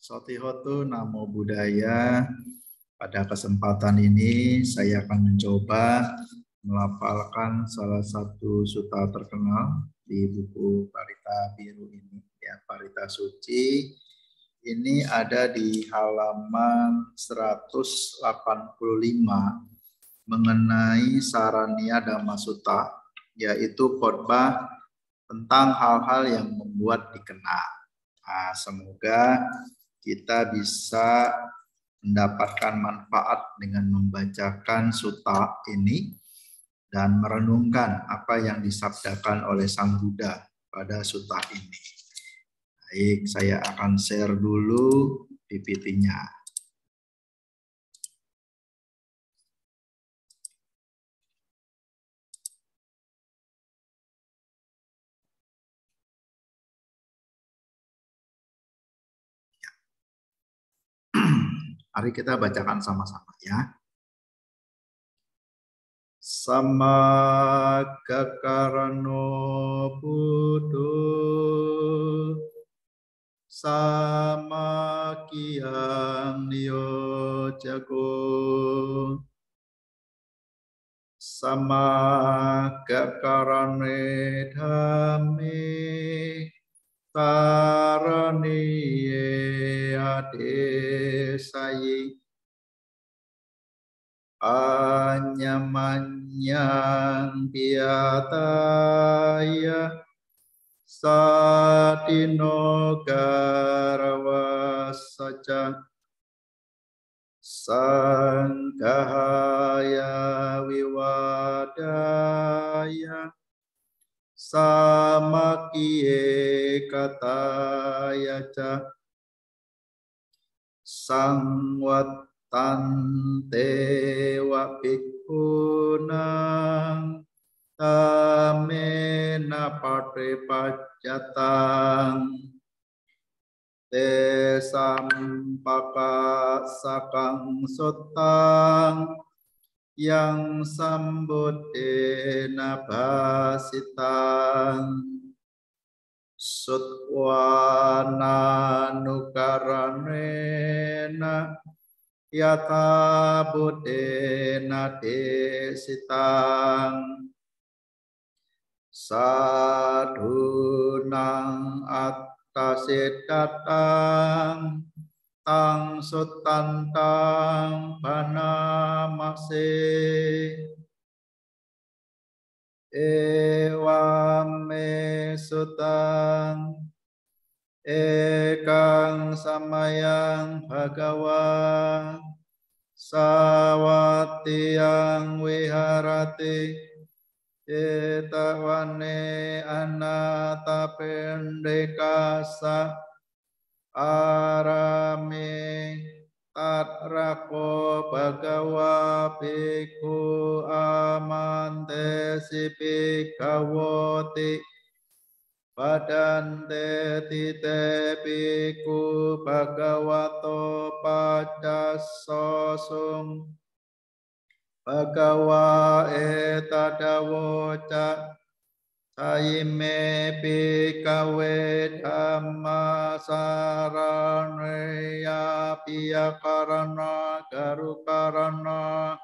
Sotihotu Namo Buddhaya. Pada kesempatan ini saya akan mencoba melafalkan salah satu sutta terkenal di buku Parita Biru ini, ya, Parita Suci. Ini ada di halaman 185 mengenai Saraniya Dhamma Sutta, yaitu khotbah tentang hal-hal yang membuat dikenal. Nah, semoga kita bisa mendapatkan manfaat dengan membacakan sutta ini dan merenungkan apa yang disabdakan oleh Sang Buddha pada sutta ini. Baik, saya akan share dulu PPT-nya. Mari kita bacakan sama-sama ya. Samaggakarano Buddho Samakiyan Niyojago Samaggakarane Dhamme Taraniye Adesayi Anyamanyang Piyataya Satino Garawasaja Sanghaya Wiwadaya Samakiye Kataya Ca Sangwattante wa bhikkhunan tamena patipajjatang te sampaka sakang sutang yang sambuddhena basitang sutwana nukaranena yata buddhena desitang sadhunang attasidatang tang sutantang banamase ewame sutang ekang samayang bhagawa sawatiyang wiharati etawane anatapendekasa arame tatrako bhagawa bhikkhu amante sipikawoti padante tite bhikkhu bhagavato pacassosum bhagawa etadawoca Saime bhikkhave dhamma saraneya piyakarana garukarana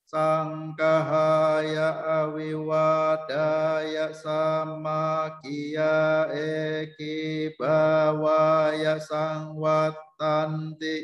sangkahaya awiwadaya samakiya eki bawaya sangwattanti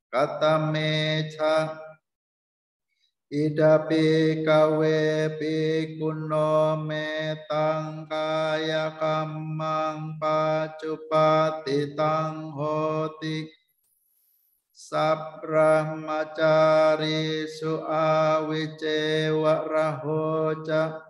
katameca Idapi kawe bhikkhuno metang kaya kamang pacupatitang hoti sabrahmacari suawicewa rahoca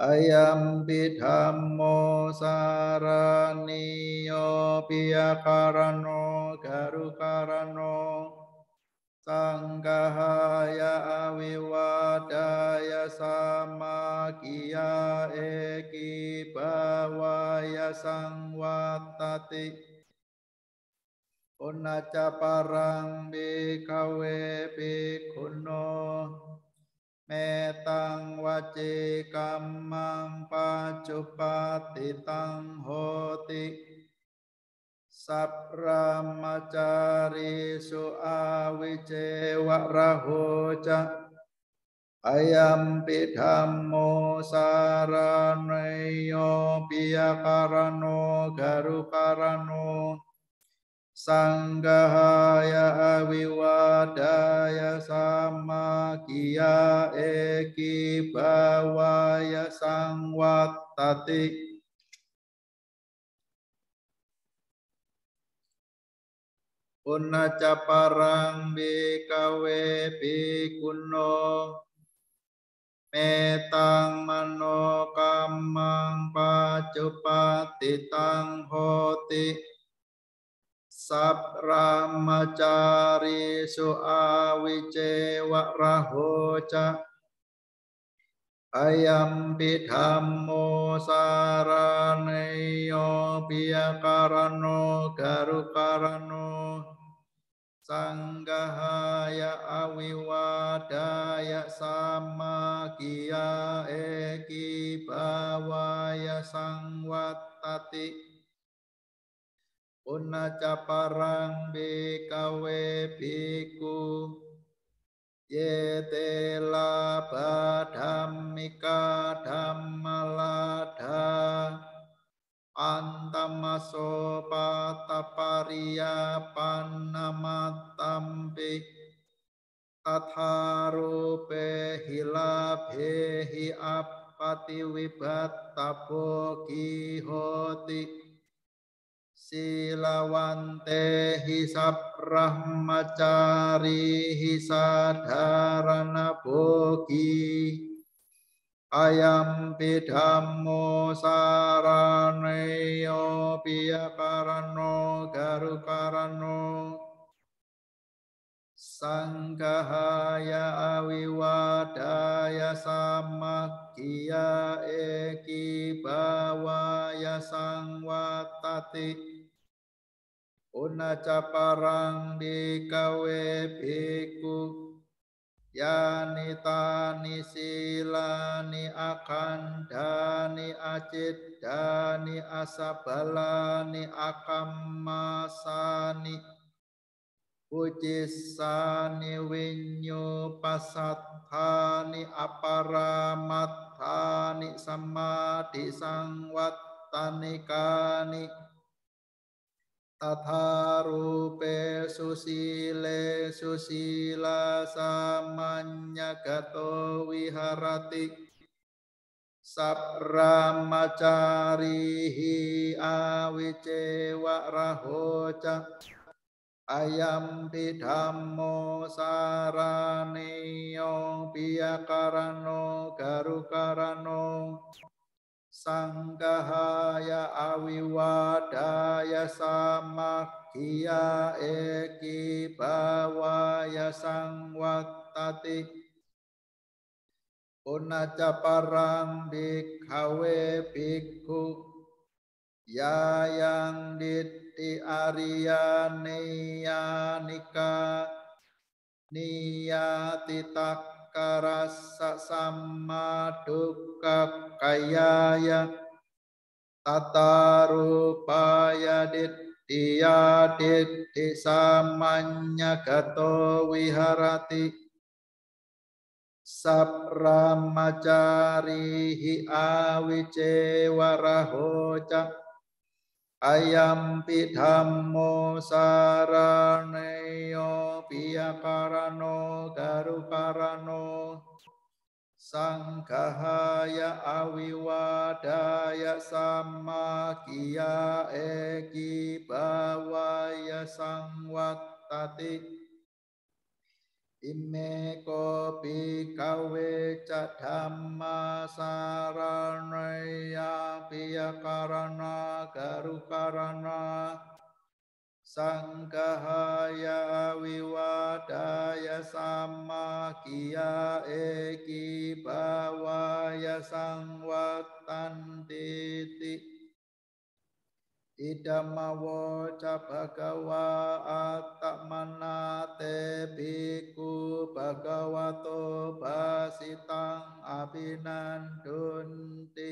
ayam bidhammo saraniyo piyakarano garukarano Sanghaya awiwadaya samakiya eki bawaya sangwatati Unaca parang bhikkhave bhikkhuno metang waci kamang pacupatitang hoti Sabramacari suawicewa rahoca ayampi dhammo saraneyo piyakarano garukarano sanggahaya awiwadaya samakiya eki bawaya sangwatati Punnaca parang bikawe bikuno metang mano kamang pacupatitang hoti sabramacari suawicewa rahoca ayam bidhammo saraneyo piyakarano garukarano sanggahaya awiwadaya samakiya eki bawaya sangwatati Punnaca parang bikawe biku yetela badhammika dhammalada antamaso patapariya pannamatampi tatharupe hilabhehi appati wibattabo kihoti silawante hisab rahmacari hisadharana bogi ayam bidhammo saraneyo piyakarano garukarano sanggahaya awiwadaya samakiya eki bawaya sangwatati Punnaca parang bikawe biku yanitani silani akandani aciddani asabalani akammasani Pucisani winyu pasathani aparamathani samadhi sangwattanikani tatharupe susile susila samanyagato wiharati sabramacarihi awicewa rahoca ayam bidhammo saraneyo piyakarano garukarano sanggahaya awiwadaya samakiya eki bawaya sangwatati Punnaca parang bikawe bikku yayang ditti arya niyanika niyati takkarasa samma dukkha kayaya tatarupaya dittiya ditti samanyagato wiharati sabramacarihi awicewa rahoca ayam bidhammo saraneyo piyakarano garukarano sanggahaya awiwadaya samakiya eki bawaya sangwattati Ime kopi kawe cadhamma saranaya piyakarana garukarana sanggahaya wiwadaya samakiya eki bawaya sangwattantiti Idamawo cabagawa atakmanate biku bhagavato basitang abhinandunti.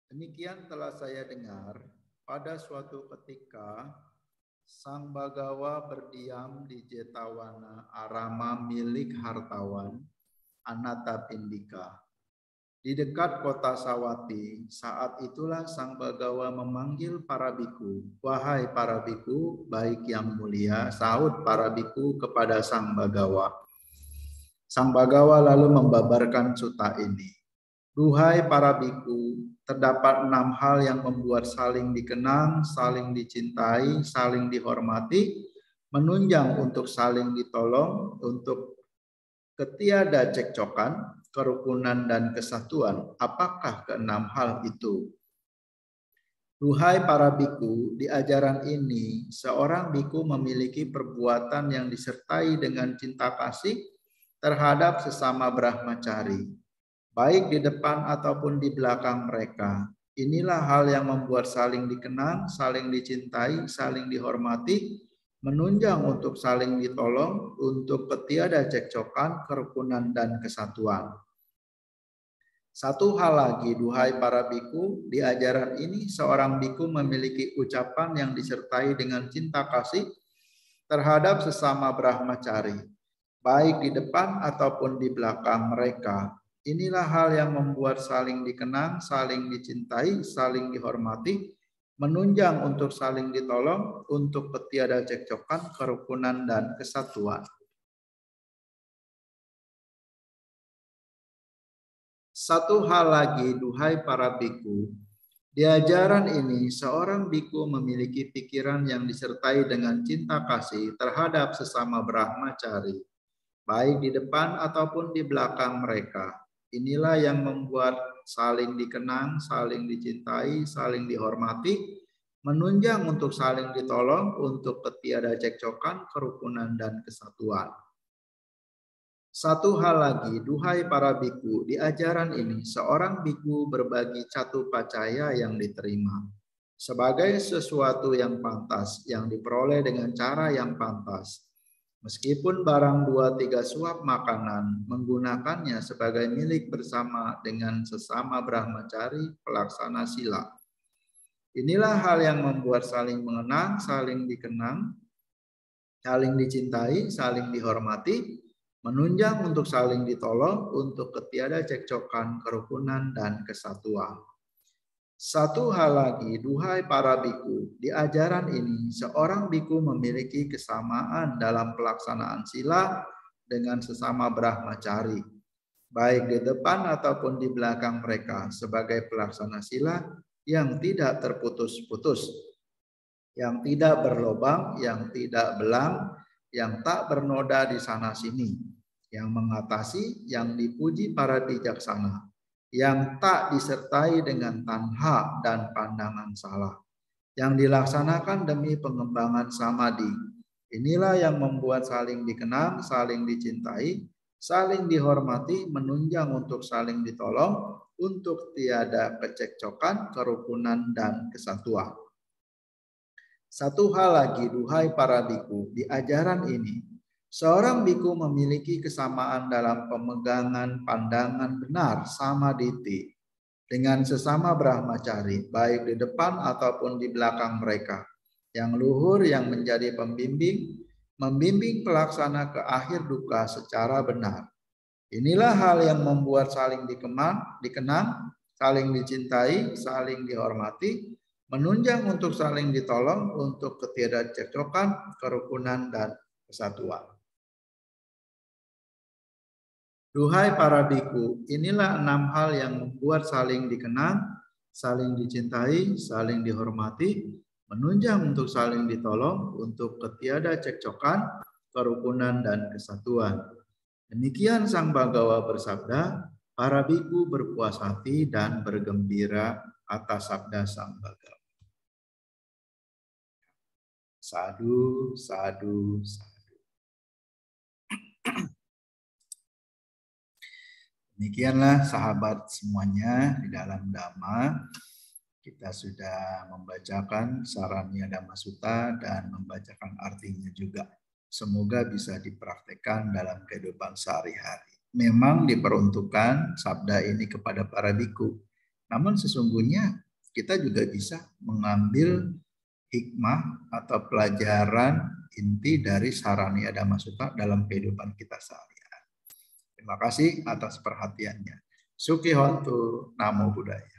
Demikian telah saya dengar pada suatu ketika Sang Bagawa berdiam di Jetawana Arama milik hartawan Anatapindika di dekat kota Sawati. Saat itulah Sang Bagawa memanggil para biku. Wahai para biku, baik yang mulia, sahut para biku kepada Sang Bagawa. Sang Bagawa lalu membabarkan sutta ini. Duhai para biku, terdapat 6 hal yang membuat saling dikenang, saling dicintai, saling dihormati, menunjang untuk saling ditolong, untuk ketiada cekcokan, kerukunan dan kesatuan. Apakah ke-6 hal itu? Duhai para biku, di ajaran ini seorang biku memiliki perbuatan yang disertai dengan cinta kasih terhadap sesama brahmacari, baik di depan ataupun di belakang mereka. Inilah hal yang membuat saling dikenang, saling dicintai, saling dihormati, menunjang untuk saling ditolong, untuk ketiada cekcokan, kerukunan dan kesatuan. Satu hal lagi, duhai para biku, di ajaran ini seorang biku memiliki ucapan yang disertai dengan cinta kasih terhadap sesama brahmacari, baik di depan ataupun di belakang mereka. Inilah hal yang membuat saling dikenang, saling dicintai, saling dihormati, menunjang untuk saling ditolong, untuk ketiada cekcokan, kerukunan dan kesatuan. Satu hal lagi, duhai para biku, di ajaran ini seorang biku memiliki pikiran yang disertai dengan cinta kasih terhadap sesama brahmacari, baik di depan ataupun di belakang mereka. Inilah yang membuat saling dikenang, saling dicintai, saling dihormati, menunjang untuk saling ditolong, untuk ketiada cekcokan, kerukunan dan kesatuan. Satu hal lagi, duhai para biku, di ajaran ini seorang biku berbagi catu pacaya yang diterima sebagai sesuatu yang pantas, yang diperoleh dengan cara yang pantas. Meskipun barang 2-3 suap makanan, menggunakannya sebagai milik bersama dengan sesama brahmacari pelaksana sila. Inilah hal yang membuat saling mengenang, saling dikenang, saling dicintai, saling dihormati, menunjang untuk saling ditolong, untuk ketiada cekcokan, kerukunan, dan kesatuan. Satu hal lagi, duhai para biku, di ajaran ini seorang biku memiliki kesamaan dalam pelaksanaan sila dengan sesama brahmacari, baik di depan ataupun di belakang mereka, sebagai pelaksana sila yang tidak terputus-putus, yang tidak berlobang, yang tidak belang, yang tak bernoda di sana-sini, yang mengatasi, yang dipuji para bijaksana, yang tak disertai dengan tanha dan pandangan salah, yang dilaksanakan demi pengembangan samadhi. Inilah yang membuat saling dikenang, saling dicintai, saling dihormati, menunjang untuk saling ditolong, untuk tiada kecekcokan, kerukunan, dan kesatuan. Satu hal lagi, duhai para biku, di ajaran ini seorang biku memiliki kesamaan dalam pemegangan pandangan benar samaditi dengan sesama brahmacari, baik di depan ataupun di belakang mereka, yang luhur, yang menjadi pembimbing, membimbing pelaksana ke akhir duka secara benar. Inilah hal yang membuat saling dikenang, saling dicintai, saling dihormati, menunjang untuk saling ditolong, untuk ketiada cekcokan, kerukunan, dan kesatuan. Duhai para biku, inilah 6 hal yang membuat saling dikenang, saling dicintai, saling dihormati, menunjang untuk saling ditolong, untuk ketiada cekcokan, kerukunan, dan kesatuan. Demikian Sang Bagawa bersabda, para biku berpuas hati dan bergembira atas sabda Sang Bagawa. Sadu, sadu, sadu. Demikianlah sahabat semuanya di dalam Dhamma. Kita sudah membacakan Saranya Dhamma Sutta dan membacakan artinya juga. Semoga bisa dipraktekkan dalam kehidupan sehari-hari. Memang diperuntukkan sabda ini kepada para biku. Namun sesungguhnya kita juga bisa mengambil hikmah atau pelajaran inti dari Saraniya Dhamma Sutta dalam kehidupan kita sehari-hari. Terima kasih atas perhatiannya. Sukihontu, Namo Buddhaya.